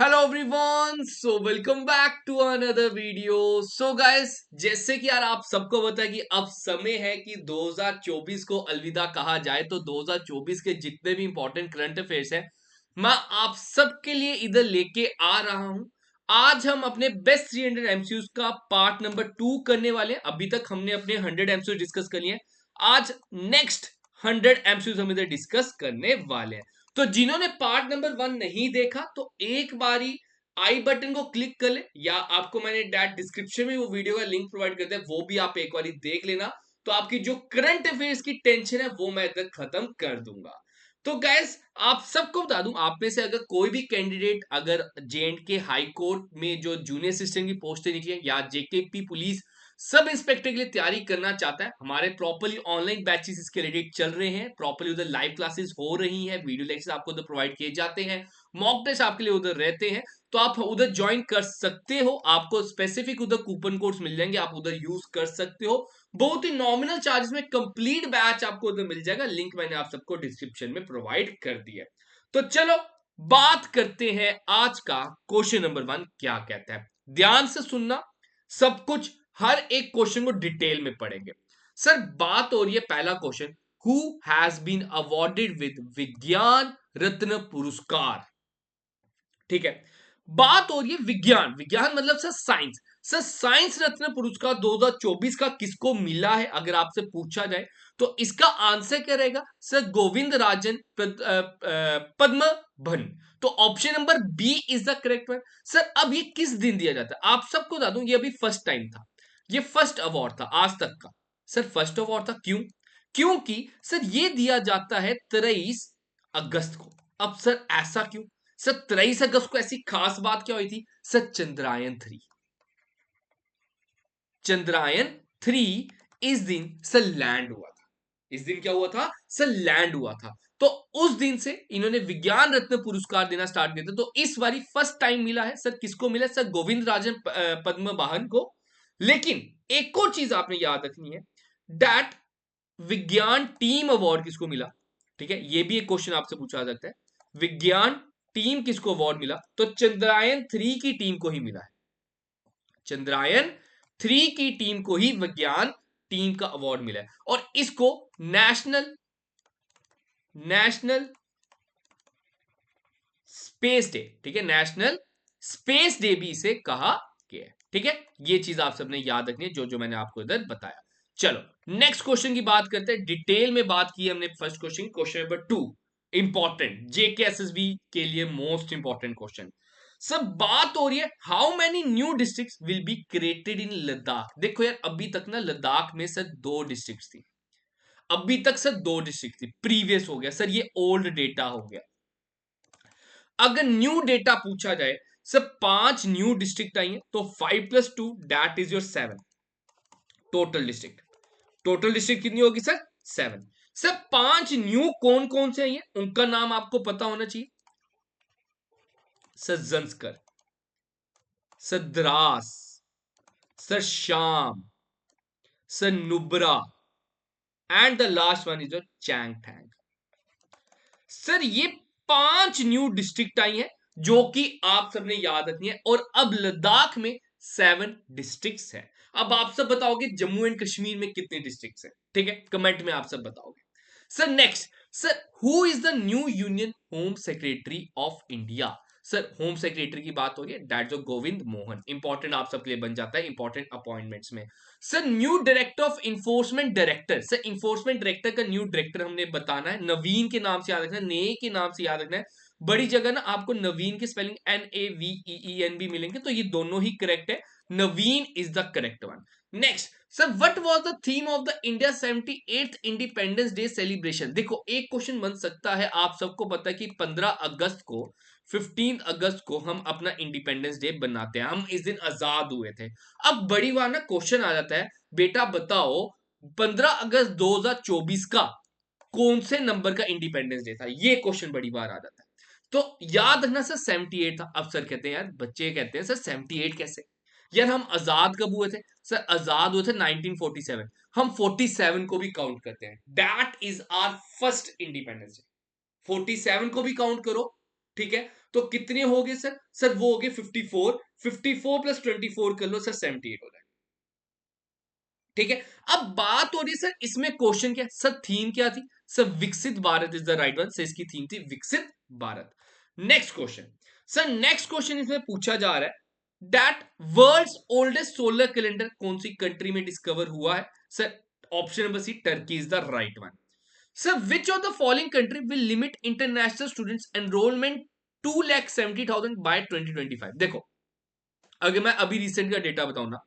Hello everyone, so welcome back to another video. So guys, जैसे कि यार आप सबको पता है कि अब समय है कि 2024 को अलविदा कहा जाए। तो 2024 के जितने भी इंपॉर्टेंट करंट अफेयर्स हैं मैं आप सबके लिए इधर लेके आ रहा हूं। आज हम अपने बेस्ट 300 एमसीयूज का पार्ट नंबर 2 करने वाले हैं। अभी तक हमने अपने 100 एमसीयूज डिस्कस कर लिए हैं। आज नेक्स्ट 100 एमसीयूज हम इधर डिस्कस करने वाले हैं। तो जिन्होंने पार्ट नंबर 1 नहीं देखा तो एक बारी आई बटन को क्लिक कर ले, या आपको मैंने डैट डिस्क्रिप्शन में वो वीडियो का लिंक प्रोवाइड करते हैं, वो भी आप एक बारी देख लेना। तो आपकी जो करंट अफेयर्स की टेंशन है वो मैं इधर खत्म कर दूंगा। तो गैस, आप सबको बता दूं, आप में से अगर कोई भी कैंडिडेट अगर जे.एंड.के हाई कोर्ट में जो जूनियर असिस्टेंट की पोस्टें निकली हैं या जेकेपी पुलिस सब इंस्पेक्टर के लिए तैयारी करना चाहता है, हमारे प्रॉपर्ली ऑनलाइन बैचेस इसके रिलेटेड चल रहे हैं। प्रॉपर्ली उधर लाइव क्लासेस हो रही हैं, वीडियो लेक्चर आपको उधर प्रोवाइड किए जाते हैं, मॉक टेस्ट आपके लिए उधर रहते हैं। तो आप उधर ज्वाइन कर सकते हो, आपको स्पेसिफिक उधर कूपन कोड्स मिल जाएंगे, आप उधर यूज कर सकते हो। बहुत ही नॉमिनल चार्जेस में कंप्लीट बैच आपको उधर मिल जाएगा। लिंक मैंने आप सबको डिस्क्रिप्शन में प्रोवाइड कर दिया है। तो चलो बात करते हैं आज का क्वेश्चन नंबर 1 क्या कहता है। ध्यान से सुनना, सब कुछ हर एक क्वेश्चन को डिटेल में पढ़ेंगे। सर बात हो रही है पहला question, who has been awarded with Vigyan Ratna पुरस्कार। ठीक है, बात हो रही है विज्ञान, विज्ञान मतलब सर साइंस। सर साइंस रत्न पुरस्कार 2024 का किसको मिला है अगर आपसे पूछा जाए तो इसका आंसर क्या रहेगा सर? गोविंद राजन पद्म भन। तो option number B is the correct one. Sir अब ये किस दिन दिया जाता है आप सबको बता दूं, ये अभी फर्स्ट टाइम था, ये फर्स्ट अवार्ड था आज तक का। सर फर्स्ट अवार्ड था क्यों? क्योंकि सर ये दिया जाता है 23 अगस्त को। अब सर ऐसा क्यों? सर 23 अगस्त को ऐसी खास बात क्या हुई थी? सर चंद्रायन 3, चंद्रायन 3 इस दिन सर लैंड हुआ था। इस दिन क्या हुआ था सर? लैंड हुआ था। तो उस दिन से इन्होंने विज्ञान रत्न पुरस्कार देना स्टार्ट किया था। तो इस बारी फर्स्ट टाइम मिला है सर, किसको मिला सर? गोविंद राजन पद्म वाहन को। लेकिन एक और चीज आपने याद रखनी है, डैट विज्ञान टीम अवार्ड किसको मिला? ठीक है, ये भी एक क्वेश्चन आपसे पूछा जा सकता है। विज्ञान टीम किसको अवार्ड मिला? तो चंद्रायन 3 की टीम को ही मिला है। चंद्रायन 3 की टीम को ही विज्ञान टीम का अवार्ड मिला है। और इसको नेशनल नेशनल स्पेस डे, ठीक है, नेशनल स्पेस डे भी इसे कहा गया है। ठीक है, ये चीज आप सबने याद रखनी है जो जो मैंने आपको इधर बताया। चलो नेक्स्ट क्वेश्चन की बात करते हैं। डिटेल में बात की हमने first question, question number 2 important, JKSSB के लिए मोस्ट इंपॉर्टेंट क्वेश्चन। सब बात हो रही है how many new districts will be created in Ladakh. देखो यार, अभी तक ना लद्दाख में सर 2 डिस्ट्रिक्ट थी, अभी तक सर 2 डिस्ट्रिक्ट थी, प्रीवियस हो गया सर, ये ओल्ड डेटा हो गया। अगर न्यू डेटा पूछा जाए सर, 5 न्यू डिस्ट्रिक्ट आई है, तो 5+2 that is your 7 total district. Total district कितनी होगी सर? 7। सर 5 न्यू कौन कौन से आई है उनका नाम आपको पता होना चाहिए। Sir Zanskar, sir Dras, sir Sham, sir Nubra, and the last one is your Changthang. Sir ये 5 न्यू डिस्ट्रिक्ट आई हैं जो कि आप सबने याद रखनी है। और अब लद्दाख में 7 डिस्ट्रिक्ट्स हैं। अब आप सब बताओगे जम्मू एंड कश्मीर में कितने डिस्ट्रिक्ट्स हैं? ठीक है, कमेंट में आप सब बताओगे। Sir next, sir who is the new union home secretary of India? Sir home secretary की बात हो रही है, दैट जो गोविंद मोहन। इंपॉर्टेंट आप सबके लिए बन जाता है इंपॉर्टेंट अपॉइंटमेंट्स में। Sir new director of enforcement director, sir enforcement director का न्यू डायरेक्टर हमने बताना है। नवीन के नाम से याद रखना है, नए के नाम से याद रखना है। बड़ी जगह ना आपको नवीन की स्पेलिंग NAVEEN भी मिलेंगे, तो ये दोनों ही करेक्ट है। Naveen is the correct one. Next sir, what was the theme of the India 78th independence day celebration? देखो एक क्वेश्चन बन सकता है, आप सबको पता है कि 15 अगस्त को 15 अगस्त को हम अपना इंडिपेंडेंस डे बनाते हैं, हम इस दिन आजाद हुए थे। अब बड़ी बार ना क्वेश्चन आ जाता है, बेटा बताओ 15 अगस्त 2024 का कौन से नंबर का इंडिपेंडेंस डे था? ये क्वेश्चन बड़ी बार आ जाता है। तो याद रखना सर 78 था। अब सर कहते हैं यार, बच्चे कहते हैं सर 78 कैसे? यार हम आजाद कब हुए थे? सर आजाद हुए थे 1947। हम 47 को भी काउंट करते हैं, that is our first independence day. 47 को भी काउंट करो, ठीक है? तो कितने हो गए सर? सर वो हो गए 54, 54 प्लस 24 कर लो सर, 78 हो जाए। ठीक है, अब बात हो रही है सर इसमें क्वेश्चन क्या सर, थीम क्या थी sir? Viksit Bharat is the right one, sir इसकी थीम थी Viksit Bharat. Next question sir, next question इसमें पूछा जा रहा है that world's oldest solar calendar कौन सी कंट्री में डिस्कवर हुआ है sir? Option number C Turkey is the right one. Sir which of the following country will limit international students enrollment 2,70,000 by 2025? देखो, अगर मैं अभी रिसेंट का डेटा बताऊं ना,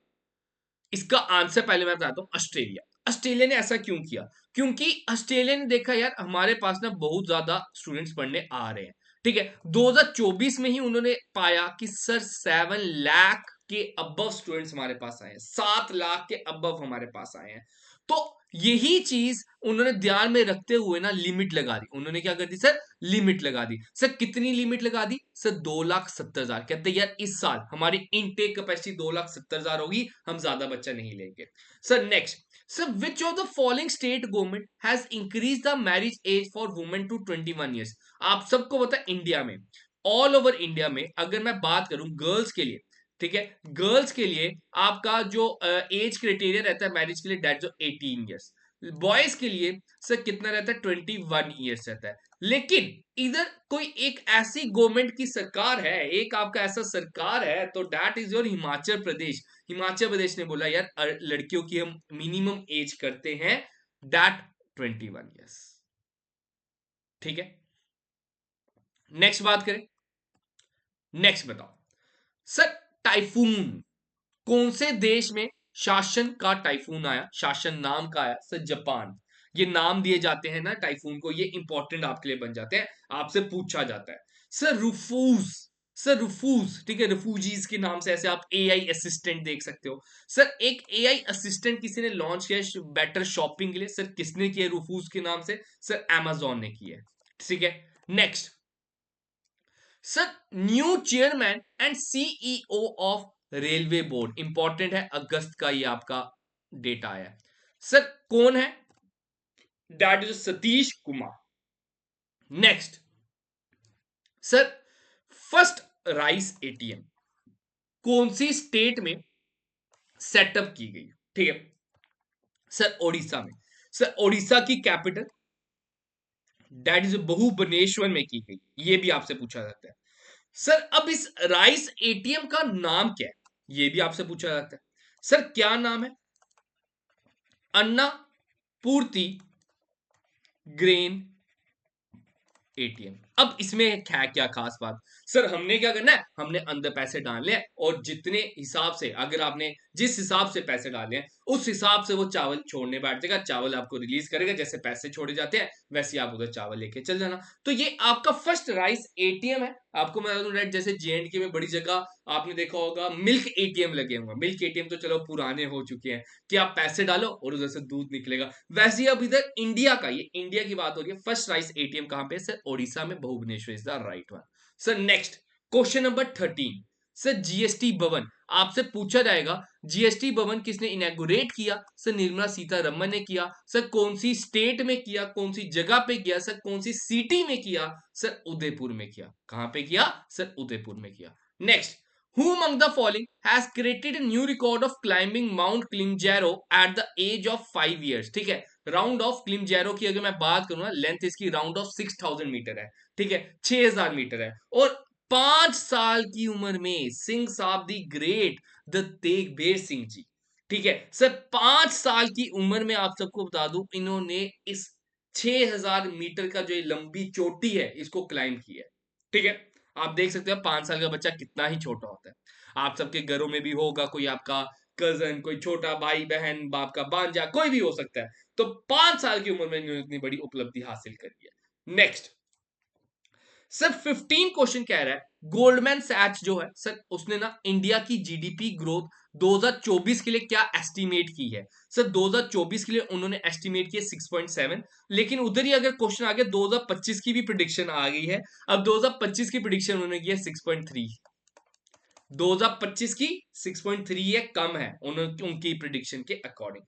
इसका आंसर पहले मैं बताता हूं, ऑस्ट्रेलिया। ऑस्ट्रेलिया ने ऐसा क्यों किया? क्योंकि ऑस्ट्रेलिया ने देखा यार हमारे पास ना बहुत ज्यादा स्टूडेंट्स पढ़ने आ रहे हैं, ठीक है। 2024 में ही उन्होंने पाया कि सर 7 लाख के अबव स्टूडेंट्स हमारे पास आए हैं, 7 लाख के अबव हमारे पास आए हैं। तो यही चीज उन्होंने ध्यान में रखते हुए ना लिमिट लगा दी। उन्होंने क्या कर दी सर? लिमिट लगा दी। सर कितनी लिमिट लगा दी सर? 2,70,000। कहते यार इस साल हमारी इनटेक कैपेसिटी 2,70,000 होगी, हम ज्यादा बच्चा नहीं लेंगे। Sir next sir, which of the following state government has increase the marriage age for women to 21 years? आप सबको पता है इंडिया में, ऑल ओवर इंडिया में अगर मैं बात करूं गर्ल्स के लिए, ठीक है, गर्ल्स के लिए आपका जो एज क्राइटेरिया रहता है मैरिज के लिए, दैट जो 18 ईयर्स। बॉयज के लिए सर कितना रहता है? 21 ईयर्स रहता है। लेकिन इधर कोई एक ऐसी गवर्नमेंट की सरकार है, एक आपका ऐसा सरकार है, तो that is your Himachal Pradesh. Himachal Pradesh ने बोला यार लड़कियों की हम मिनिमम एज करते हैं दैट 21 ईयर्स। ठीक है, नेक्स्ट बात करें। नेक्स्ट बताओ सर, टाइफून कौन से देश में शासन का टाइफून आया? शासन नाम का आया सर, जापान। ये नाम दिए जाते हैं ना टाइफून को, ये इंपॉर्टेंट आपके लिए बन जाते हैं, आपसे पूछा जाता है। सर रुफूज, सर रुफूज, ठीक है, रिफ्यूजीज के नाम से, ऐसे आप एआई असिस्टेंट देख सकते हो। सर एक एआई असिस्टेंट किसी ने लॉन्च किया बेटर शॉपिंग के लिए, सर किसने किया रुफूज के नाम से? सर अमेजोन ने किया है। ठीक है, next sir, new chairman and CEO of railway board, important है, अगस्त का ये आपका डेटा आया है। सर कौन है? That is Satish Kumar. Next sir, first rice ATM कौन सी स्टेट में सेटअप की गई? ठीक है सर, ओडिशा में। सर ओडिशा की कैपिटल दैट इज भुवनेश्वर में की गई, ये भी आपसे पूछा जाता है। सर अब इस राइस एटीएम का नाम क्या है? ये भी आपसे पूछा जाता है। सर क्या नाम है? अन्ना पूर्ति ग्रेन एटीएम। अब इसमें है क्या खास बात? सर हमने क्या करना है, हमने अंदर पैसे डालने हैं, और जितने हिसाब से, अगर आपने जिस हिसाब से पैसे डाले हैं उस हिसाब से वो चावल छोड़ने बैठ जाएगा, चावल आपको रिलीज करेगा। जैसे पैसे छोड़े जाते हैं वैसे आप उधर चावल लेके चल जाना। तो ये आपका फर्स्ट राइस एटीएम है। आपको मैं बता दूं राइट, जैसे जेएंडके में बड़ी जगह आपने देखा होगा मिल्क एटीएम लगे हुए। मिल्क एटीएम तो चलो पुराने हो चुके हैं कि आप पैसे डालो और उधर से दूध निकलेगा। वैसे ही अब इधर इंडिया का, ये इंडिया की बात हो रही है, फर्स्ट राइस एटीएम कहां पे? सर ओडिशा में, Bhubaneswar is the right one. Sir next question number 13 sir, GST Bhavan आपसे पूछा जाएगा, जीएसटी भवन किसने इनॉग्रेट किया? सर निर्मला सीतारमन ने किया। सर कौन सी स्टेट में किया, कौन सी जगह पे किया? सर कौन सी सिटी में किया? सर उदयपुर में किया। कहां पे किया? सर उदयपुर में किया। Next, who among the following has created a new record of climbing Mount Kilimanjaro at the age of 5 years? ठीक है, राउंड ऑफ किलिमंजारो की अगर मैं बात करूं ना, लेंथ इसकी राउंड ऑफ 6,000 मीटर है, ठीक है, 6,000 मीटर है। और 5 साल की उम्र में Singh Sahib the great the Tegbir Singh ji, ठीक है सर, 5 साल की उम्र में आप सबको बता दूं इन्होंने इस 6,000 मीटर का जो ये लंबी चोटी है इसको क्लाइम किया है। ठीक है, आप देख सकते हो 5 साल का बच्चा कितना ही छोटा होता है। आप सबके घरों में भी होगा कोई आपका कजन, कोई छोटा भाई बहन, बाप का भांजा, कोई भी हो सकता है। तो 5 साल की उम्र में इन्होंने इतनी बड़ी उपलब्धि हासिल करी है। नेक्स्ट सर, 15 क्वेश्चन कह रहा है गोल्डमैन सैच्स जो है सर, उसने ना इंडिया की जीडीपी ग्रोथ 2024 के लिए क्या एस्टिमेट की है? सर 2024 के लिए उन्होंने एस्टिमेट किया 6.7, लेकिन उधर ही अगर क्वेश्चन आ गया 2025 की भी प्रिडिक्शन आ गई है। अब 2025 की प्रिडिक्शन उन्होंने किया 6.3। 2025 की 6.3 है, कम है उनकी प्रिडिक्शन के अकॉर्डिंग।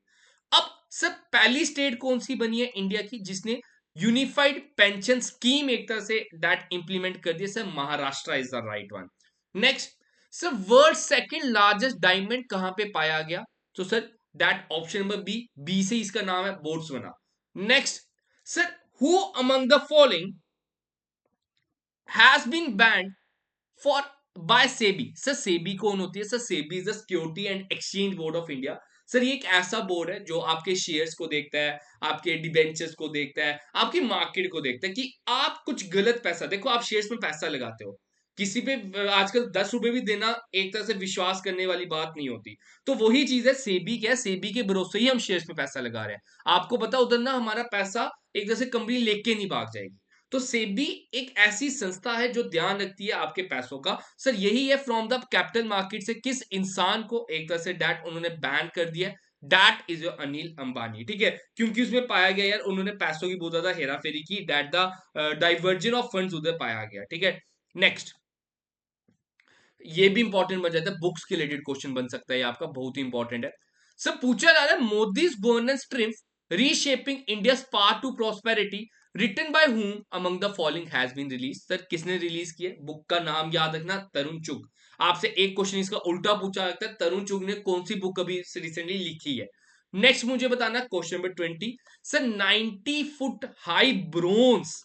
अब सर पहली स्टेट कौन सी बनी है इंडिया की जिसने यूनिफाइड पेंशन स्कीम एक तरह से दैट इंप्लीमेंट कर दिया sir, Maharashtra is the right one. Next sir, world second largest diamond कहां पे पाया गया? तो sir that option number B, B से इसका नाम है Botswana. Next sir, who among the following has been banned for by SEBI? Sir SEBI कौन होती है? Sir SEBI is the security and exchange board of India. Sir ये एक ऐसा बोर्ड है जो आपके शेयर्स को देखता है, आपके डिबेंचर्स को देखता है, आपकी मार्केट को देखता है कि आप कुछ गलत पैसा, देखो आप शेयर्स में पैसा लगाते हो, किसी पे आजकल 10 रुपए भी देना एक तरह से विश्वास करने वाली बात नहीं होती। तो वही चीज है, सेबी क्या है, सेबी के भरोसे ही हम शेयर्स में पैसा लगा रहे हैं। आपको पता उधर ना हमारा पैसा एक तरह से कंपनी लेके नहीं भाग जाएगी। तो सेबी एक ऐसी संस्था है जो ध्यान रखती है आपके पैसों का। सर यही है, फ्रॉम द कैपिटल मार्केट से किस इंसान को एक तरह से डैट उन्होंने बैन कर दिया, that is your Anil Ambani. ठीक है, क्योंकि उसमें पाया गया यार उन्होंने पैसों की बहुत ज्यादा हेरा फेरी की, that the diversion of funds उधर पाया गया। ठीक है, नेक्स्ट ये भी इंपॉर्टेंट बन जाता है, बुक्स के रिलेटेड क्वेश्चन बन सकता है, ये आपका बहुत ही इंपॉर्टेंट है। सर पूछा जा रहा है, Modi's governance triumph reshaping India path to prosperity written by whom among the following has been release? Sir किसने रिलीज किया? बुक का नाम याद रखना, तरुण चुग। आपसे एक क्वेश्चन इसका उल्टा पूछा जाता है, तरुण चुग ने कौन सी बुक अभी रिसेंटली लिखी है? नेक्स्ट मुझे बताना question number 20। Sir 90 foot high bronze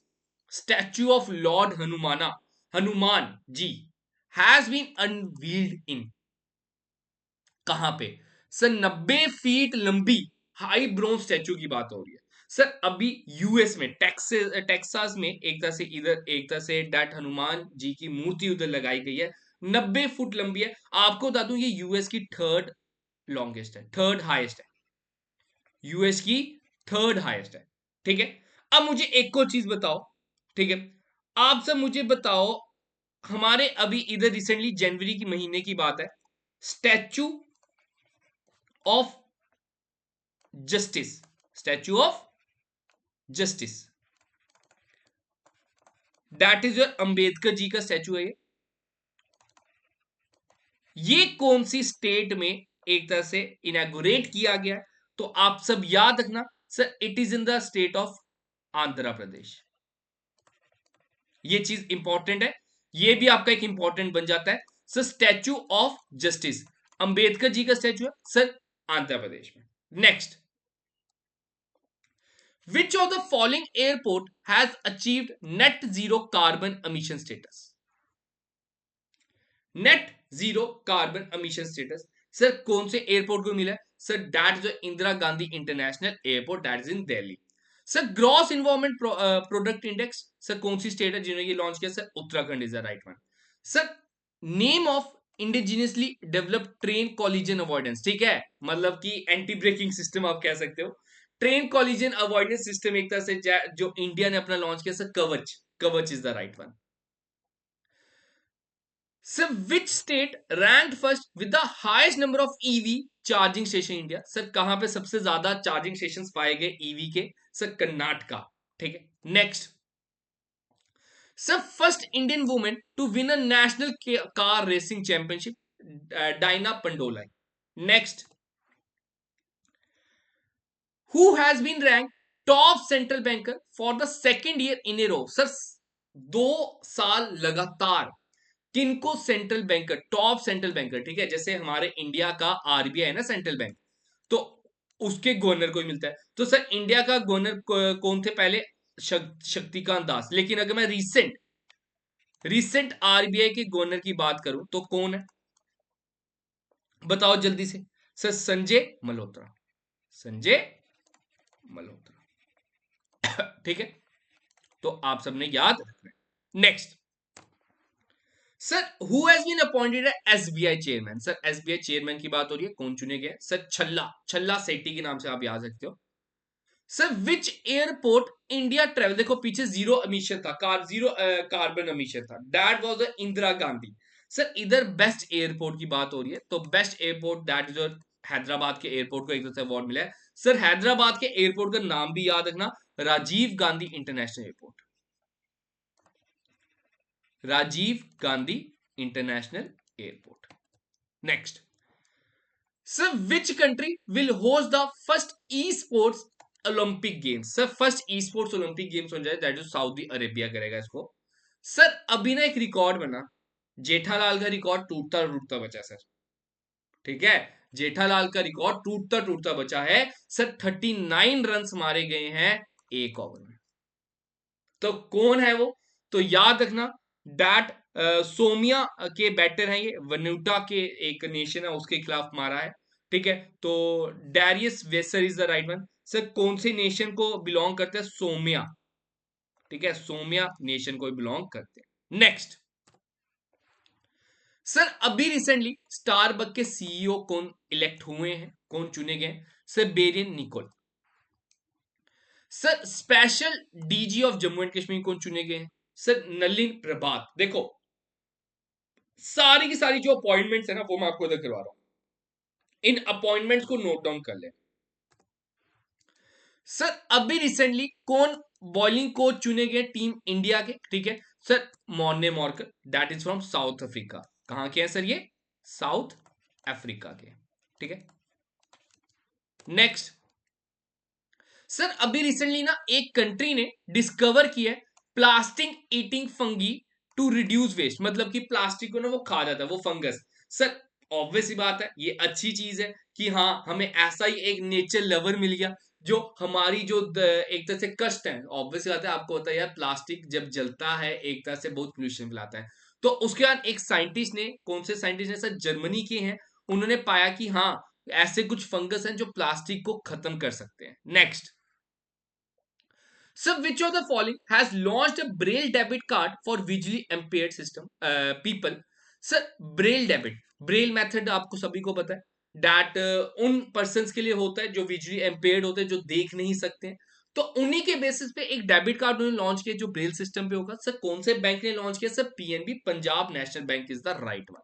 statue of lord Hanumana, Hanuman ji has been unveiled in, कहां पे? सर 90 फीट लंबी हाई ब्रोंज स्टैचू की बात हो रही है। सर अभी यूएस में टेक्सास में एक तरह से, इधर एक तरह से डैट हनुमान जी की मूर्ति उधर लगाई गई है, 90 फुट लंबी है। आपको बता दूं ये यूएस की थर्ड लॉन्गेस्ट है, थर्ड हाईएस्ट है, यूएस की थर्ड हाईएस्ट है। ठीक है, अब मुझे एक और चीज बताओ। ठीक है, आप सब मुझे बताओ, हमारे अभी इधर रिसेंटली जनवरी की महीने की बात है, statue of justice, statue of justice that is your Ambedkar ji का स्टैचू है ये कौन सी स्टेट में एक तरह से इनॉग्रेट किया गया है? तो आप सब याद रखना sir, it is in the state of Andhra Pradesh. ये चीज इंपॉर्टेंट है, ये भी आपका एक इंपॉर्टेंट बन जाता है। Sir statue of justice Ambedkar ji का स्टैचू है सर, आंध्र प्रदेश में। Next, which of the following airport has achieved net zero carbon emission status? net zero carbon emission status sir कौन से एयरपोर्ट को मिला है? सर दैट जो Indira Gandhi international airport, that is in Delhi. Sir gross environment product index, sir कौन सी state है जिन्होंने ये लॉन्च किया? Sir Uttarakhand is the right one. Sir name of indigenously developed train collision avoidance, ठीक है, मतलब कि एंटी ब्रेकिंग सिस्टम आप कह सकते हो। ट्रेन कॉलिजन अवॉइडेंस सिस्टम एक तरह से जो इंडिया ने अपना लॉन्च किया, सर कवच, कवच is the right one. Sir which state rank first with the highest number of EV charging station India? Sir कहां पे सबसे ज्यादा चार्जिंग स्टेशंस पाए गए ईवी के? सर कर्नाटका। ठीक है, next sir first Indian women to win a national car racing championship, Diana Pundole. Next, who has been rank top central banker for the second year in a row? Sir 2 साल लगातार किनको central banker, top central banker, ठीक है, जैसे हमारे India का RBI है ना सेंट्रल बैंक, तो उसके गवर्नर को ही मिलता है। तो सर इंडिया का गवर्नर कौन थे पहले? शक्तिकांत दास। लेकिन अगर मैं रीसेंट आरबीआई के गवर्नर की बात करूं तो कौन है, बताओ जल्दी से? सर संजय मल्होत्रा, संजय मल्होत्रा। ठीक है, तो आप सबने याद रखना है। Next sir, who has been appointed SBI chairman? Sir SBI chairman की बात हो रही है, कौन चुने गए? सर छल्ला, छल्ला सेट्टी के नाम से आप याद रखते हो। Sir which airport India travel, देखो पीछे जीरो एमिशन था, जीरो कार्बन एमिशन था, that was the Indira Gandhi. Sir इधर बेस्ट एयरपोर्ट की बात हो रही है, तो best airport that is Hyderabad के एयरपोर्ट को एक तरह से अवार्ड मिला है। सर हैदराबाद के एयरपोर्ट का नाम भी याद रखना, Rajiv Gandhi international airport, Rajiv Gandhi international airport. Next sir, which country will host the first e sports Olympic games sir, first e sports Olympic games हो जाए दैट इज सऊदी अरेबिया करेगा इसको। सर अभी ना एक रिकॉर्ड बना, जेठालाल का रिकॉर्ड टूटता टूटता बचा सर, ठीक है, जेठालाल का रिकॉर्ड टूटता टूटता बचा है सर, 39 रन मारे गए हैं एक ओवर में। तो कौन है वो, तो याद रखना डैट सोमिया के बैटर हैं ये, वनुटा के एक नेशन है उसके खिलाफ मारा है, ठीक है। तो Darius Visser is the right one. Sir कौन से नेशन को बिलोंग करते हैं, सोमिया, ठीक है, सोमिया नेशन को बिलोंग करते हैं। नेक्स्ट सर, अभी रिसेंटली स्टारबक के सीईओ कौन इलेक्ट हुए हैं, कौन चुने गए, sir Brian Niccol. Sir special DG of Jammu and Kashmir कौन चुने गए हैं, सर नलिन प्रभात। देखो सारी की सारी जो अपॉइंटमेंट्स है ना वो मैं आपको इधर करवा रहा हूं, इन अपॉइंटमेंट्स को नोट डाउन कर ले। सर अभी रिसेंटली कौन बॉलिंग कोच चुने गए टीम इंडिया के, ठीक है, sir Morne Morkel, that is from south Africa. कहां के हैं सर ये, साउथ अफ्रीका के, ठीक है। नेक्स्ट सर, अभी रिसेंटली ना एक कंट्री ने डिस्कवर किया है plastic eating fungi to reduce waste, मतलब कि प्लास्टिक को ना वो खा जाता है वो फंगस। सर ऑब्वियस ही बात है ये अच्छी चीज है कि हाँ हमें ऐसा ही एक नेचर लवर मिल गया जो हमारी जो एक तरह से कष्ट है, ऑब्वियस बात है आपको पता है यार, प्लास्टिक जब जलता है एक तरह से बहुत पोल्यूशन फैलाता है। तो उसके बाद एक साइंटिस्ट ने, कौन से साइंटिस्ट ने सर, जर्मनी के हैं, उन्होंने पाया कि हाँ ऐसे कुछ फंगस हैं जो प्लास्टिक को खत्म कर सकते हैं। Next sir, which of the following has launched a Braille debit card for visually impaired system people? Sir Braille debit, Braille method आपको सभी को पता है डैट उन पर्सन के लिए होता है जो विजुअली एम्पेयर्ड होते हैं, जो देख नहीं सकते हैं। तो उन्हीं के बेसिस पे एक डेबिट कार्ड उन्होंने लॉन्च किया जो ब्रेल सिस्टम पे होगा। सर कौन से बैंक ने लॉन्च किया, sir PNB, Punjab national bank is the right one.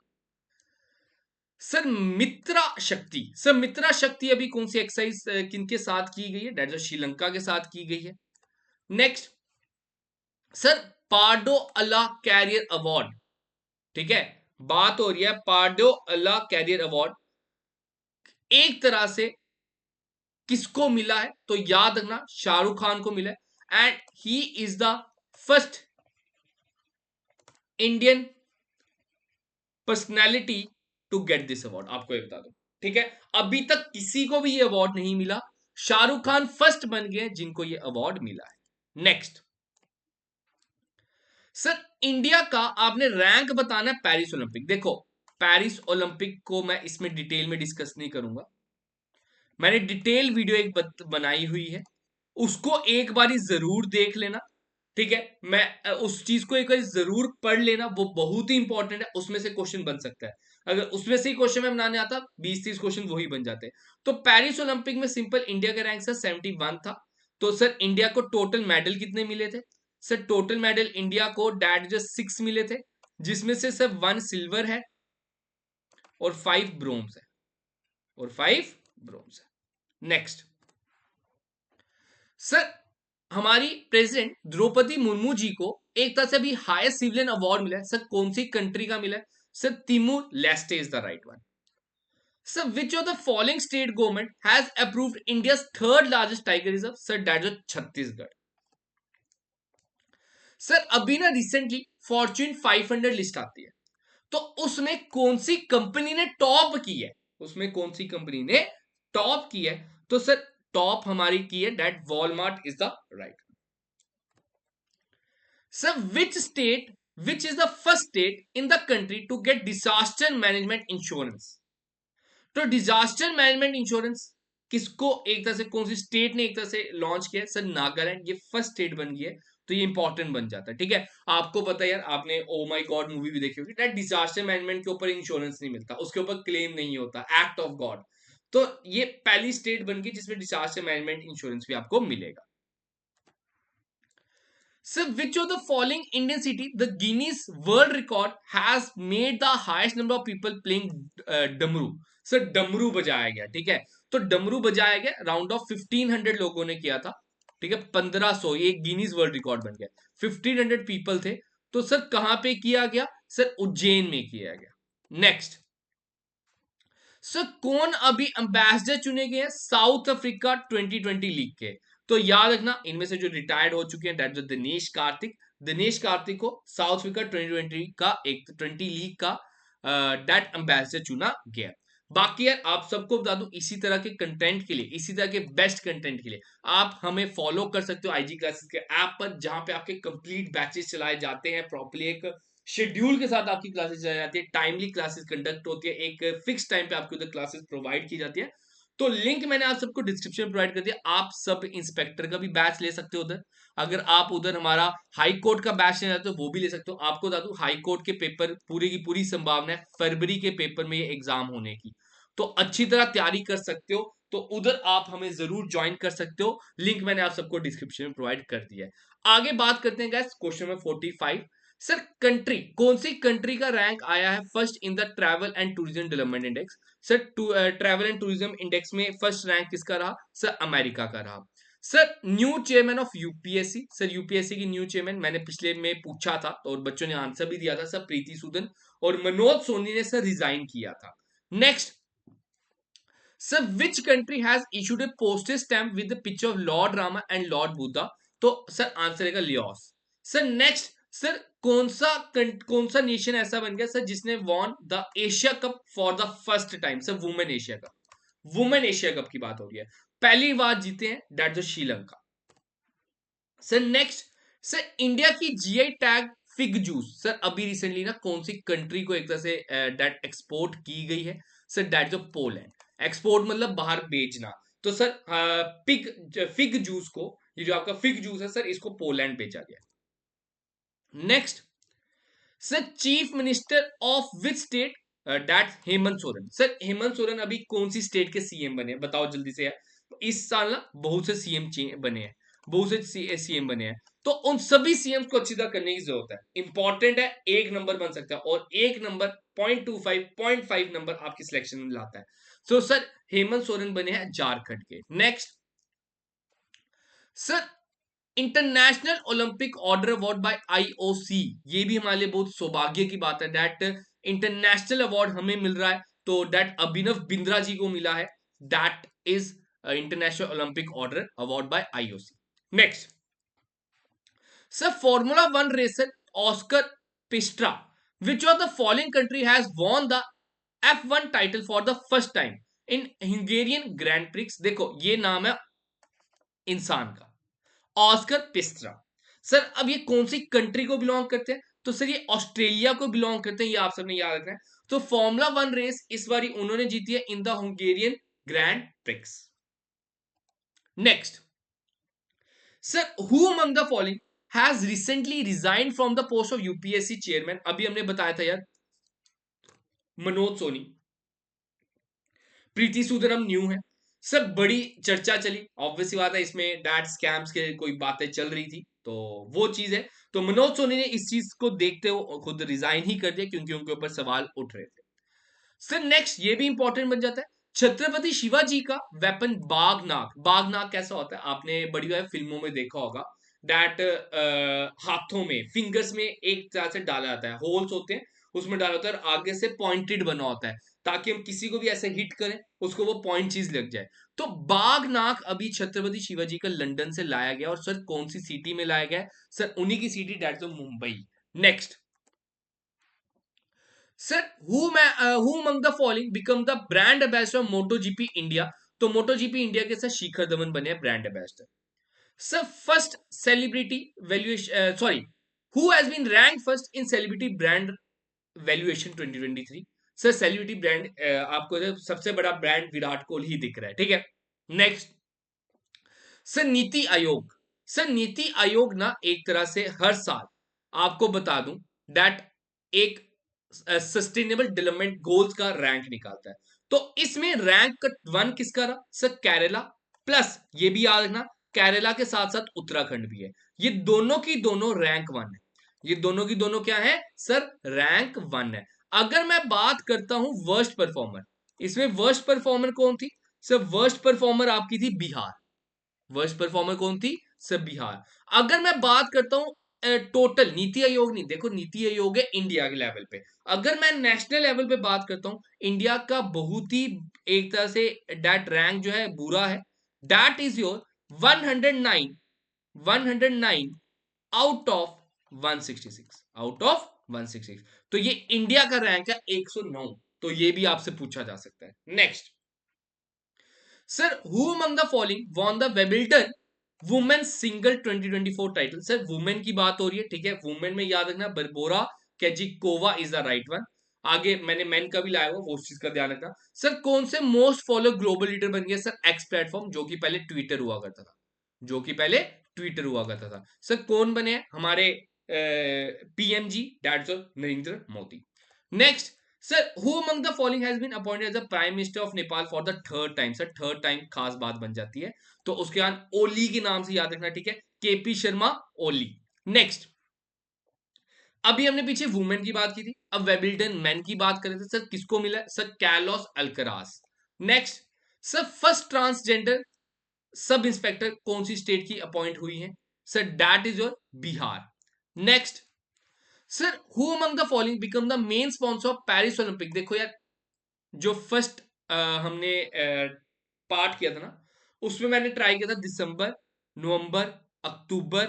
Sir Mitra Shakti, sir Mitra शक्ति अभी कौन सी एक्सरसाइज किनके साथ की गई है, डेट श्रीलंका के साथ की गई है। नेक्स्ट सर पार्डो अला कैरियर अवार्ड, ठीक है, बात हो रही है पार्डो अला कैरियर अवार्ड एक तरह से किसको मिला है, तो याद रखना शाहरुख खान को मिला है and he is the first Indian personality to get this award, आपको ये बता दो, ठीक है। अभी तक किसी को भी ये अवार्ड नहीं मिला, शाहरुख खान फर्स्ट बन गए जिनको ये अवार्ड मिला है। नेक्स्ट सर, इंडिया का आपने रैंक बताना है पेरिस ओलंपिक। देखो पेरिस ओलंपिक को मैं इसमें डिटेल में डिस्कस नहीं करूंगा, मैंने डिटेल वीडियो एक बनाई हुई है, उसको एक बारी जरूर देख लेना, ठीक है। मैं उस चीज को एक बार जरूर पढ़ लेना, वो बहुत ही इंपॉर्टेंट है, उसमें से क्वेश्चन बन सकता है। अगर उसमें से ही क्वेश्चन में बनाने आता 20-30 क्वेश्चन वही बन जाते हैं। तो पेरिस ओलंपिक में सिंपल इंडिया का रैंक सर 71 था। तो सर इंडिया को टोटल मेडल कितने मिले थे, सर टोटल मेडल इंडिया को डैट जो 6 मिले थे, जिसमें से सर 1 सिल्वर है और 5 ब्रोंज है, और 5 ब्रोंज है। नेक्स्ट सर, हमारी प्रेसिडेंट द्रौपदी मुर्मू जी को एक तरह से अभी हाईएस्ट सिविलियन अवार्ड मिला है, सर कौन सी कंट्री का मिला है, sir Timur Leste is the right one. Sir which of the following state government has approved India's third largest tiger reserve, sir that is Chhattisgarh. Sir अभी ना रिसेंटली फॉर्च्यून 500 लिस्ट आती है, तो उसमें कौन सी कंपनी ने टॉप की है, उसमें कौन सी कंपनी ने टॉप की है, तो सर टॉप हमारी की है that Walmart is the right. Sir which is the first state in the country to get disaster management insurance. तो डिजास्टर मैनेजमेंट इंश्योरेंस किसको एक तरह से, कौन सी स्टेट ने एक तरह से लॉन्च किया है, सर नागालैंड, ये फर्स्ट स्टेट बन गई है। तो ये इंपॉर्टेंट बन जाता है, ठीक है। आपको पता है यार, आपने ओ माई गॉड मूवी भी देखी होगी, दैट डिजास्टर मैनेजमेंट के ऊपर इंश्योरेंस नहीं मिलता, उसके ऊपर क्लेम नहीं होता, एक्ट ऑफ गॉड। तो ये पहली स्टेट बन गई जिसमें डिजास्टर मैनेजमेंट इंश्योरेंस भी आपको मिलेगा। So, which of the following Indian city the Guinness World Record has made the highest number of people playing डमरू। सर डमरू बजाया गया, ठीक है, तो डमरू बजाया गया राउंड ऑफ 1500 लोगों ने किया था, ठीक है, 1500, ये गिनीज वर्ल्ड रिकॉर्ड बन गया, 1500 पीपल थे। तो सर कहां पे किया गया, सर उज्जैन में किया गया। नेक्स्ट सर, कौन अभी अंबेसडर चुने गए हैं साउथ अफ्रीका 2020 लीग के, तो याद रखना इनमें से जो रिटायर्ड हो चुके हैं दैट जो दिनेश कार्तिक को साउथ अफ्रीका 2020 का एक 20 लीग का दैट एम्बेसडर चुना गया। बाकी यार आप सबको बता दूं इसी तरह के कंटेंट के लिए, इसी तरह के बेस्ट कंटेंट के लिए आप हमें फॉलो कर सकते हो आईजी क्लासेस के ऐप पर, जहां पे आपके कंप्लीट बैचेस चलाए जाते हैं, प्रॉपर्ली एक शेड्यूल के साथ आपकी क्लासेस चलाई जाती है, टाइमली क्लासेस कंडक्ट होती है, एक फिक्स टाइम पे आपकी उधर क्लासेस प्रोवाइड की जाती है। तो लिंक मैंने आप सबको डिस्क्रिप्शन में प्रोवाइड कर दिया, आप सब इंस्पेक्टर का भी बैच ले सकते हो उधर। अगर आप उधर हमारा हाई कोर्ट का बैच लेना चाहते हो वो भी ले सकते हो। आपको बता दूं हाई कोर्ट के पेपर पूरी की पूरी संभावना है फरवरी के पेपर में ये एग्जाम होने की, तो अच्छी तरह तैयारी कर सकते हो, तो उधर आप हमें जरूर ज्वाइन कर सकते हो। लिंक मैंने आप सबको डिस्क्रिप्शन में प्रोवाइड कर दिया है। आगे बात करते हैं guys question number 45। Sir country, कौन सी कंट्री का रैंक आया है first in the travel and tourism development index? Sir travel and tourism index में फर्स्ट रैंक किसका रहा? सर अमेरिका का रहा। Sir new chairman of UPSC, sir UPSC की न्यू चेयरमैन मैंने पिछले में पूछा था तो और बच्चों ने आंसर भी दिया था, सर प्रीति सूदन और मनोज सोनी ने सर रिजाइन किया था। Next sir which country has issued A postage stamp with the picture of Lord Rama and Lord Buddha? तो सर आंसर रहेगा लियोस। सर नेक्स्ट सर कौन सा नेशन ऐसा बन गया सर जिसने won the Asia cup for the first time? Sir women Asia cup, women Asia cup की बात हो रही है, पहली बार जीते हैं दैट जो Sri Lanka. Sir next sir India की GI tag fig juice sir अभी रिसेंटली ना कौन सी कंट्री को एक तरह से डेट एक्सपोर्ट की गई है? सर डेट जो पोलैंड। एक्सपोर्ट मतलब बाहर बेचना, तो सर फिग जूस को, ये जो आपका फिग जूस है सर इसको पोलैंड बेचा गया। Next sir chief minister of which state? That Hemant Soren. Sir Hemant Soren अभी कौन सी स्टेट के सीएम बने हैं बताओ जल्दी से यार। इस साल ना बहुत से सीएम बने हैं, बहुत से सीएम बने हैं, तो उन सभी सीएम को अच्छी तरह करने की जरूरत है। इंपॉर्टेंट है, एक नंबर बन सकता है और एक नंबर 0.25 0.5 नंबर आपकी सिलेक्शन में लाता है। सो सर हेमंत सोरेन बने हैं झारखंड के। Next sir international Olympic order award by IOC, ये भी हमारे लिए बहुत सौभाग्य की बात है दैट इंटरनेशनल अवार्ड हमें मिल रहा है, तो दैट अभिनव बिंद्रा जी को मिला है, that is international Olympic order award by IOC. Next sir formula one racer Oscar Piastri which of the following country has won the F1 title for the first time in Hungarian grand prix? देखो ये नाम है इंसान का, Oscar पिस्ट्रा। Sir अब ये कौन सी कंट्री को बिलोंग करते हैं? तो सर ये ऑस्ट्रेलिया को बिलोंग करते हैं, ये आप सबने याद रखना है। तो फॉर्मूला वन रेस इस बार उन्होंने जीती है in the Hungarian grand prix. Next sir who among the following has recently resign from the post of UPSC chairman? अभी हमने बताया था यार मनोज सोनी, प्रीति सूदन अब न्यू है। सब बड़ी चर्चा चली, ऑब्वियसली बात है इसमें डैट स्कैम्स के कोई बातें चल रही थी, तो वो चीज है। तो मनोज सोनी ने इस चीज को देखते हुए खुद रिजाइन ही कर दिया क्योंकि उनके ऊपर सवाल उठ रहे थे। सर नेक्स्ट ये भी इंपॉर्टेंट बन जाता है, छत्रपति शिवाजी का वेपन बागनाग। बागनाग कैसा होता है आपने बड़ी बड़ी फिल्मों में देखा होगा, दैट हाथों में फिंगर्स में एक तरह से डाला जाता है, होल्स होते हैं उसमें डाला होता है और आगे से पॉइंटेड बना होता है ताकि हम किसी को भी ऐसे हिट करें उसको वो पॉइंट चीज लग जाए। तो बागनाग अभी छत्रपति शिवाजी का लंदन से लाया गया, और सर कौन सी सिटी में लाया गया? सर उन्हीं की city that Mumbai. Next sir who among the following become the brand ambassador of moto GP India? तो मोटो जीपी इंडिया के साथ शिखर धवन बने हैं brand ambassador. Sir first celebrity valuation, sorry who has been rank first in celebrity brand valuation 2023? Sir celebrity brand आपको सबसे बड़ा brand Virat Kohli ही दिख रहा है, ठीक है। Next sir NITI Aayog, sir NITI Aayog ना एक तरह से हर साल आपको बता दूं दैट एक सस्टेनेबल डेवलपमेंट गोल्स का रैंक निकालता है, तो इसमें रैंक वन किसका रहा? सर केरला, प्लस ये भी याद रखना केरला के साथ साथ उत्तराखंड भी है, ये दोनों की दोनों रैंक वन है, ये दोनों की दोनों क्या है सर? रैंक वन है। अगर मैं बात करता हूं वर्स्ट परफॉर्मर, इसमें वर्स्ट परफॉर्मर कौन थी? सर वर्स्ट परफॉर्मर आपकी थी बिहार, वर्स्ट परफॉर्मर कौन थी? सब बिहार। अगर मैं बात करता हूं टोटल, नीति आयोग नहीं, देखो नीति आयोग है इंडिया के लेवल पे, अगर मैं नेशनल लेवल पे बात करता हूं इंडिया का बहुत ही एक तरह से डैट रैंक जो है बुरा है, that is your 109 109 out of 166, out of 166। तो ये इंडिया का रैंक है 109। तो ये भी आपसे पूछा जा सकता है। Next sir, who among the following won the Wimbledon women single 2024 title? Sir women की बात हो रही है, ठीक है। वुमेन में याद रखना बरबोरा केजिकोवा इज द राइट वन। आगे मैंने मेन का भी लाया हुआ, वो उस चीज का ध्यान रखना। सर कौन से मोस्ट फॉलो ग्लोबल लीडर बन गया? सर एक्स प्लेटफॉर्म, जो कि पहले ट्विटर हुआ करता था, जो कि पहले ट्विटर हुआ करता था। सर कौन बने हैं हमारे पीएमजी? That's Narendra Modi. Next sir, who among the following has been appointed as the prime minister of Nepal for the third time? Sir third time खास बात बन जाती है, तो उसके बाद ओली के नाम से याद रखना, ठीक है। केपी शर्मा ओली। नेक्स्ट, अभी हमने पीछे वुमेन की बात की थी, अब वेबिल्टन मैन की बात करें तो सर किसको मिला? Sir callus Alcaraz. Next sir, first transgender sub inspector कौन सी स्टेट की अपॉइंट हुई है? Sir that is your Bihar. Next sir, who among the following become the main sponsor of Paris Olympic? देखो यार, जो फर्स्ट हमने पार्ट किया था ना, उसमें मैंने ट्राई किया था दिसंबर, नवंबर, अक्टूबर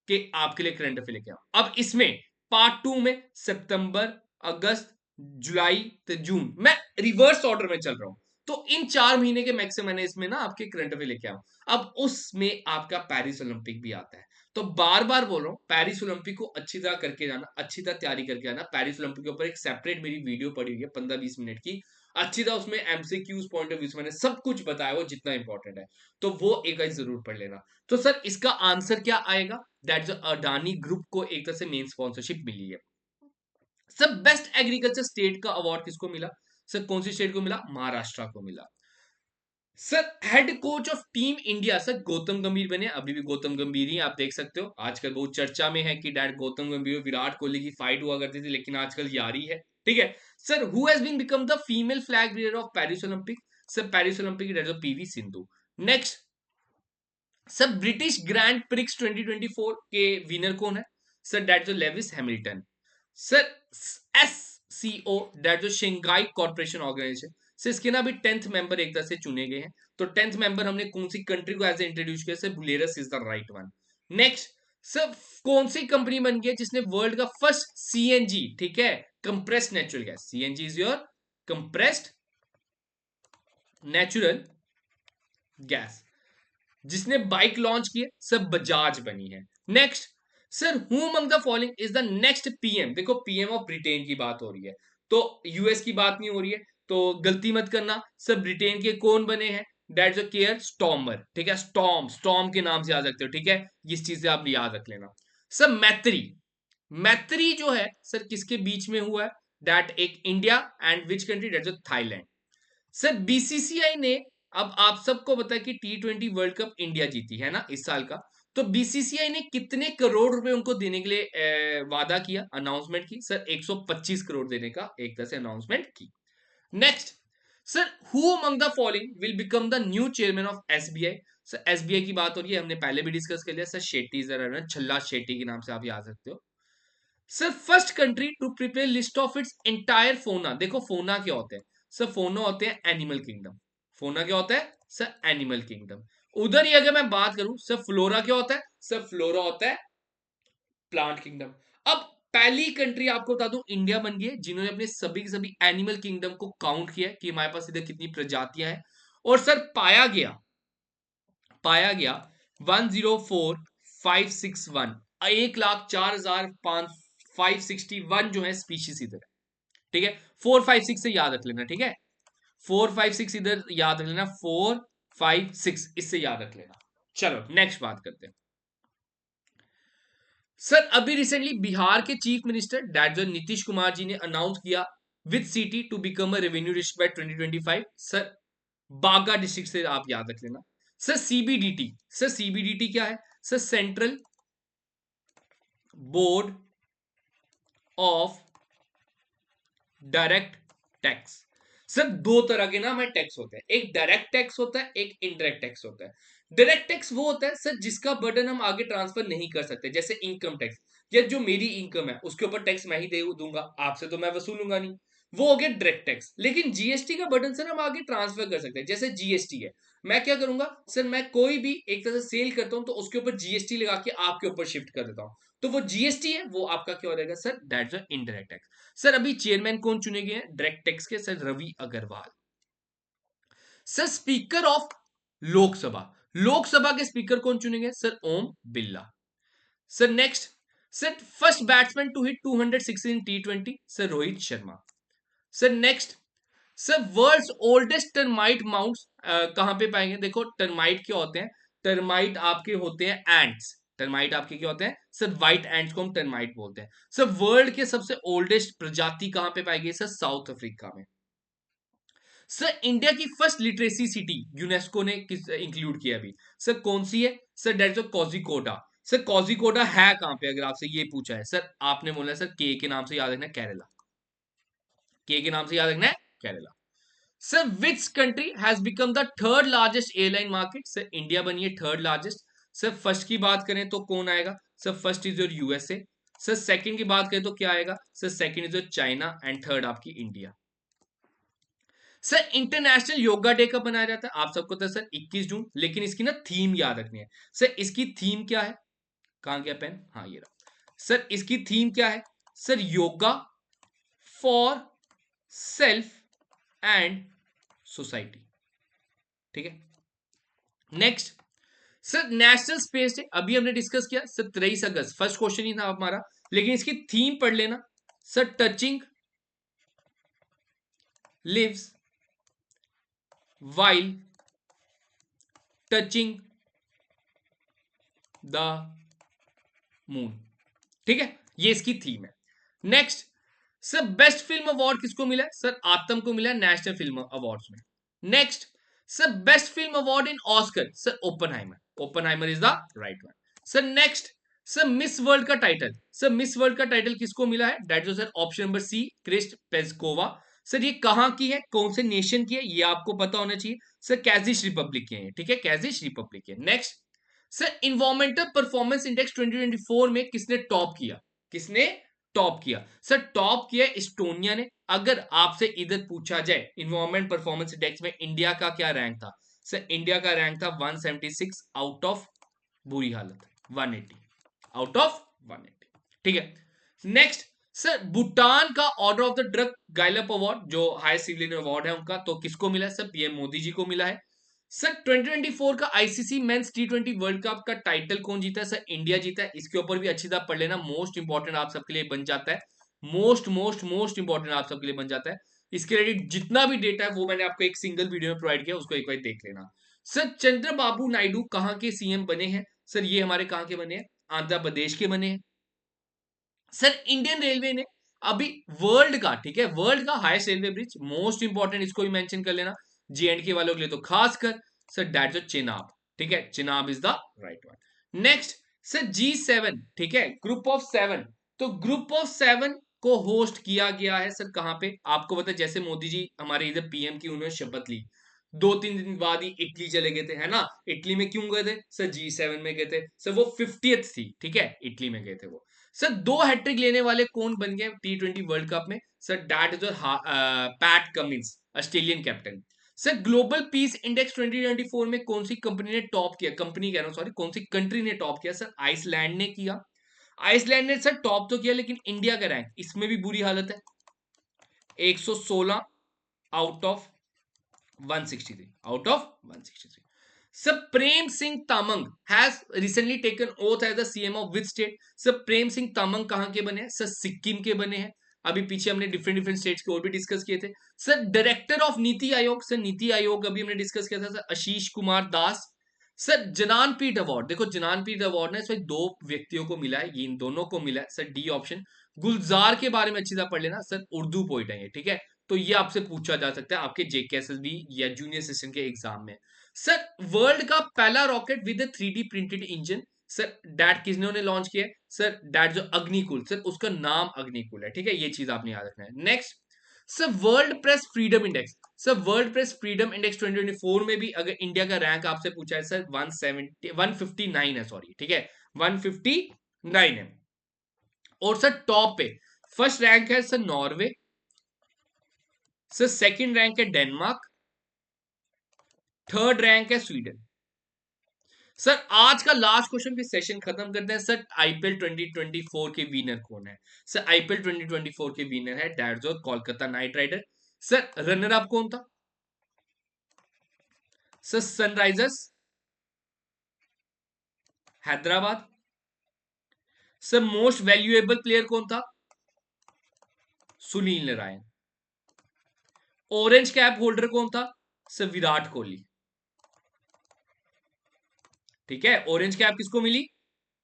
के आपके लिए करंट अफेयर लेके आओ। अब इसमें पार्ट 2 में सितंबर, अगस्त, जुलाई तो जून, मैं रिवर्स ऑर्डर में चल रहा हूं। तो इन 4 महीने के मैक्सिमम मैंने इसमें ना आपके करंट अफेयर लेके आओ। अब उसमें आपका पेरिस ओलंपिक भी आता है। तो बार बार बोल रहा हूं, पेरिस ओलंपिक को अच्छी तरह करके जाना, अच्छी तरह तैयारी करके आना। पेरिस ओलंपिक के ऊपर एक सेपरेट मेरी वीडियो पड़ी हुई है 15-20 मिनट की, अच्छी तरह उसमें एमसीक्यूज पॉइंट ऑफ व्यू से मैंने सब कुछ बताया वो जितना इंपॉर्टेंट है, तो वो एक बार जरूर पढ़ लेना। तो सर इसका आंसर क्या आएगा? दैट अडानी ग्रुप को एक तरह से मेन स्पॉन्सरशिप मिली है। सर बेस्ट एग्रीकल्चर स्टेट का अवार्ड किसको मिला? सर कौन सी स्टेट को मिला? महाराष्ट्र को मिला। Sir head coach of team India? Sir Gautam गंभीर बने, अभी भी गौतम गंभीर ही आप देख सकते हो। आजकल बहुत चर्चा में है कि डैड गौतम गंभीर विराट कोहली की फाइट हुआ करती थी, लेकिन आजकल यारी है, ठीक है। Sir who has been become the female flag bearer of Paris Olympic? Sir Paris Olympic की PV Sindhu. Next sir, British grand prix 2024 के विनर कौन है? सर दैट जो Lewis Hamilton. Sir S C O that जो Shanghai corporation organisation, sir इसके ना अभी 10th member एक तरह से चुने गए हैं। तो 10th मेंबर हमने कौन सी कंट्री को एज इंट्रोड्यूस किया? Sir Belarus is the right one. Next sir, कौन सी कंपनी बन गई है जिसने वर्ल्ड का फर्स्ट सीएनजी, ठीक है, compressed natural gas, CNG is your compressed natural gas, जिसने बाइक लॉन्च की है? सर बजाज बनी है। Next sir, who among the following is the next PM? देखो पीएम ऑफ ब्रिटेन की बात हो रही है, तो यूएस की बात नहीं हो रही है, तो गलती मत करना। सर ब्रिटेन के कौन बने हैं? दैट जो केयर स्टॉमर, ठीक है, स्टॉम, स्टॉम के नाम से याद रखते हो, ठीक है, इस चीज से आप याद रख लेना। सर मैत्री, मैत्री जो है सर किसके बीच में हुआ है? दैट एक India and which country? That जो थाईलैंड। सर बीसीसीआई ने, अब आप सबको पता है कि T20 वर्ल्ड कप इंडिया जीती है ना इस साल का, तो बीसीसीआई ने कितने करोड़ रुपए उनको देने के लिए वादा किया, अनाउंसमेंट की? सर 125 करोड़ देने का एक तरह से अनाउंसमेंट की। Next sir, who among the following will become the new chairman of SBI? Sir SBI की बात हो रही है, हमने पहले भी डिस्कस कर लिया। सर शेट्टी जरा, छल्ला शेट्टी के नाम से आप याद सकते हो। Sir first country to prepare list of its entire fauna? देखो फोना क्या होते हैं? सर फोना होते हैं एनिमल किंगडम। फोना क्या होता है? Sir animal kingdom. उधर ही अगर मैं बात करूं, सर फ्लोरा क्या होता है? सर फ्लोरा होता है प्लांट किंगडम। अब पहली कंट्री आपको बता दूं, इंडिया बन गई है जिन्होंने अपने सभी के सभी एनिमल किंगडम को काउंट किया कि हमारे पास इधर कितनी प्रजातियां हैं। और सर पाया गया 104,561, 1,04,561 जो है स्पीशीज इधर है, ठीक है। 456 से याद रख लेना, ठीक है, 456 इधर याद रख लेना, 456 इससे याद रख लेना। चलो नेक्स्ट बात करते हैं। सर अभी रिसेंटली बिहार के चीफ मिनिस्टर डैट जो नीतीश कुमार जी ने अनाउंस किया with city to become a revenue district by 2025। Sir बागा डिस्ट्रिक्ट से आप याद रख लेना। सर सीबीडीटी, सर सीबीडीटी क्या है? Sir central board of direct tax. Sir दो तरह के ना हमारे टैक्स होते हैं, एक डायरेक्ट टैक्स होता है, एक इनडायरेक्ट टैक्स होता है। डायरेक्ट टैक्स वो होता है सर जिसका बर्डन हम आगे ट्रांसफर नहीं कर सकते, जैसे इनकम टैक्स, या जो मेरी इनकम है उसके ऊपर टैक्स मैं ही दे दूंगा, आपसे तो मैं वसूलूंगा नहीं। वो हो गया डायरेक्ट टैक्स। लेकिन जीएसटी का बटन सर हम आगे ट्रांसफर कर सकते हैं। जैसे जीएसटी है, मैं क्या करूंगा सर, मैं कोई भी एक तरह से सेल करता हूं तो उसके ऊपर जीएसटी लगा के आपके ऊपर शिफ्ट कर देता हूं, तो वो जीएसटी है, वो आपका क्या हो जाएगा sir, that's a indirect tax. Sir अभी चेयरमैन कौन चुने गए हैं डायरेक्ट टैक्स के, sir Ravi Agarwal. Sir speaker of Lok Sabha, Lok Sabha के स्पीकर कौन चुने गए sir, Om Birla. Sir next, sir first batsman to hit 200 in टी20, sir Rohit Sharma. Sir next, sir world's oldest termite mounds कहां पे पाएंगे, देखो टर्माइट क्या होते हैं, टर्माइट आपके होते हैं एंट्स, टर्माइट आपके क्या होते हैं सर, व्हाइट एंट्स को हम टर्माइट बोलते हैं। सर वर्ल्ड के सबसे ओल्डेस्ट प्रजाति कहां पे पाई गई सर, साउथ अफ्रीका में। सर इंडिया की फर्स्ट लिटरेसी सिटी यूनेस्को ने किस इंक्लूड किया अभी, सर कौन सी है सर, दैट्स कोझिकोडा। सर कोझिकोडा है कहां पे, अगर आपसे ये पूछा है सर, आपने बोला सर के नाम से याद रखना है केरला, के नाम से याद रखना है Kerala. Sir which country has become the third largest airline market, sir India बनी है थर्ड लार्जेस्ट। सर फर्स्ट की बात करें तो कौन आएगा sir, first is your USA. Sir second की बात करें तो क्या आएगा sir, second is your China and third आपकी India. Sir international yoga day कब मनाया जाता है, आप सबको तो सर 21 जून, लेकिन इसकी ना थीम याद रखनी है। सर इसकी थीम क्या है, कहां गया पेन, हाँ ये रहा। सर इसकी थीम क्या है sir, yoga for self and society, ठीक है। Next, sir national space day अभी हमने डिस्कस किया सर 23 अगस्त, फर्स्ट क्वेश्चन ही था हमारा, लेकिन इसकी थीम पढ़ लेना sir, touching lives while touching the moon, ठीक है, ये इसकी थीम है। Next, sir best film award किसको मिला है सर, आतम को मिला है नेशनल फिल्म अवार्ड्स में। Next, sir best film award in Oscar, sir Oppenheimer, Oppenheimer is the right one. Sir next, sir Miss World का टाइटल, सर मिस वर्ल्ड का title किसको मिला है, that is sir option number C, Krystyna Pyszkova. Sir ये कहां की है, कौन से नेशन की है, ये आपको पता होना चाहिए सर, कैजिश रिपब्लिक की है, ठीक है, कैजिश रिपब्लिक की है। Next, sir environmental performance index 2024 में किसने टॉप किया, किसने टॉप किया सर, टॉप किया इस्टोनिया ने। अगर आपसे इधर पूछा जाए इन्वायरमेंट परफॉर्मेंस इंडेक्स में इंडिया का क्या रैंक था सर, इंडिया का रैंक था 176 आउट ऑफ बुरी हालत 180, आउट ऑफ 180, ठीक है। नेक्स्ट, सर भूटान का order of the Druk Gyalpo award जो हाई सिविलियन अवार्ड है उनका, तो किसको मिला है सर, पीएम मोदी जी को मिला है। सर 2024 का आईसीसी मेंस टी20 वर्ल्ड कप का टाइटल कौन जीता है सर, इंडिया जीता है। इसके ऊपर भी अच्छी तरह पढ़ लेना, मोस्ट इंपॉर्टेंट आप सबके लिए बन जाता है, मोस्ट मोस्ट मोस्ट इंपॉर्टेंट आप सबके लिए बन जाता है। इसके रिलेटेड जितना भी डेटा है वो मैंने आपको एक सिंगल वीडियो में प्रोवाइड किया, उसको एक बार देख लेना। सर चंद्रबाबू नायडू कहां के सीएम बने हैं सर, ये हमारे कहां के बने हैं, आंध्र प्रदेश के बने हैं। सर इंडियन रेलवे ने अभी वर्ल्ड का, ठीक है, वर्ल्ड का highest railway bridge, most important, इसको भी मेंशन कर लेना J&K वालों के लिए तो खासकर, सर दैट्स चिनाब, ठीक है, Chenab is the right one. Next, sir G7, ठीक है, ग्रुप ऑफ 7, तो ग्रुप ऑफ 7 को होस्ट किया गया है सर कहां पे, आपको पता है जैसे मोदी जी हमारे इधर पीएम की उन्होंने शपथ ली, 2-3 दिन बाद ही इटली चले गए थे, है ना। इटली में क्यों गए थे सर, G7 में गए थे सर, वो 50th थी, ठीक है, इटली में गए थे वो। सर 2 हैट्रिक लेने वाले कौन बन गए टी20 वर्ल्ड कप में sir, that is PAT Cummins, Australian captain. Sir global peace index 2024 में कौन सी कंपनी ने टॉप किया, कंपनी कह रहा हूं सॉरी, कौन सी कंट्री ने टॉप किया सर, आइसलैंड ने किया। आइसलैंड ने सर टॉप तो किया, लेकिन इंडिया का रैंक इसमें भी बुरी हालत है, 116 out of 163, out of 163। Sir Prem Singh Tamang has recently taken oath as the CM of which state, sir Prem Singh Tamang कहां के बने हैं सर, सिक्किम के बने हैं। अभी पीछे हमने डिफरेंट डिफरेंट स्टेट्स के और भी डिस्कस किए थे। Sir director of NITI Aayog, sir NITI Aayog अभी हमने डिस्कस किया था sir, Ashish Kumar Das. Sir Jnanpith award, देखो ज्ञानपीठ अवार्ड ना इसमें 2 व्यक्तियों को मिला है, ये इन दोनों को मिला है सर, डी ऑप्शन। गुलजार के बारे में अच्छी तरह पढ़ लेना सर, उर्दू पोइट है ये, ठीक है, तो ये आपसे पूछा जा सकता है आपके जेकेएसएसबी या जूनियर असिस्टेंट के एग्जाम में। सर वर्ल्ड का पहला rocket with 3D printed engine, sir that किसने लॉन्च किया सर, डैट जो अग्निकुल, सर उसका नाम अग्निकुल है, ठीक है, ये चीज आपने याद रखना है। Next, sir world press freedom index, sir world press freedom index 2024 में भी अगर इंडिया का रैंक आपसे पूछा है सर 159 है, सॉरी, ठीक है, 159 है। और सर टॉप पे फर्स्ट रैंक है sir Norway, sir second rank है डेनमार्क, थर्ड रैंक है स्वीडन। सर आज का लास्ट क्वेश्चन फिर सेशन खत्म करते हैं। सर आईपीएल 2024 के विनर कौन है? सर आईपीएल 2024 के विनर है that's Kolkata knight rider. Sir runner up कौन था? Sir sunrisers Hyderabad. Sir most valuable player कौन था? Sunil Narine. Orange cap holder कौन था? सर विराट कोहली। ठीक है, ऑरेंज कैप किसको मिली?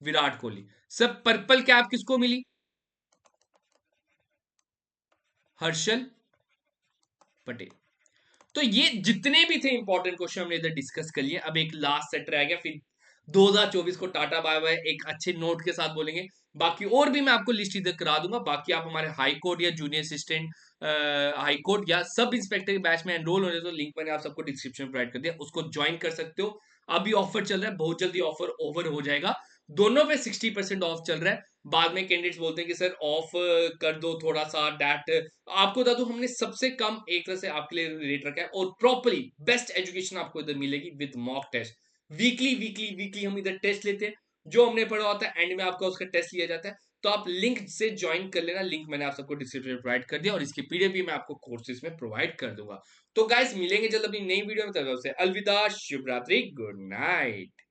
Virat Kohli. Sir purple cap किसको मिली? हर्षल पटेल। तो ये जितने भी थे इंपॉर्टेंट क्वेश्चन हमने इधर डिस्कस कर लिए। अब एक लास्ट सेट रह गया, फिर 2024 को टाटा बाय बाय एक अच्छे नोट के साथ बोलेंगे। बाकी और भी मैं आपको लिस्ट इधर करा दूंगा। बाकी आप हमारे हाई कोर्ट या जूनियर असिस्टेंट हाई कोर्ट या सब इंस्पेक्टर के बैच में एनरोल होने, तो लिंक मैंने आप सबको डिस्क्रिप्शन में प्रोवाइड कर दिया, उसको ज्वाइन कर सकते हो। अभी ऑफर चल रहा है, बहुत जल्दी ऑफर ओवर हो जाएगा। दोनों पे 60% ऑफ चल रहा है। बाद में कैंडिडेट्स बोलते हैं कि सर ऑफ कर दो थोड़ा सा डैट। आपको बता दूं, हमने सबसे कम एक तरह से आपके लिए रेट रखा है और प्रॉपरली बेस्ट एजुकेशन आपको इधर मिलेगी with mock test. Weekly weekly weekly हम इधर टेस्ट लेते हैं, जो हमने पढ़ा होता है एंड में आपका उसका टेस्ट लिया जाता है। तो आप लिंक से ज्वाइन कर लेना, लिंक मैंने आप सबको डिस्क्रिप्शन में प्रोवाइड कर दिया और इसकी पीडीएफ भी मैं आपको कोर्सेज में प्रोवाइड कर दूंगा। तो गाइस मिलेंगे जल्द अपनी नई वीडियो में, तब से अलविदा, शुभ रात्रि, गुड नाइट।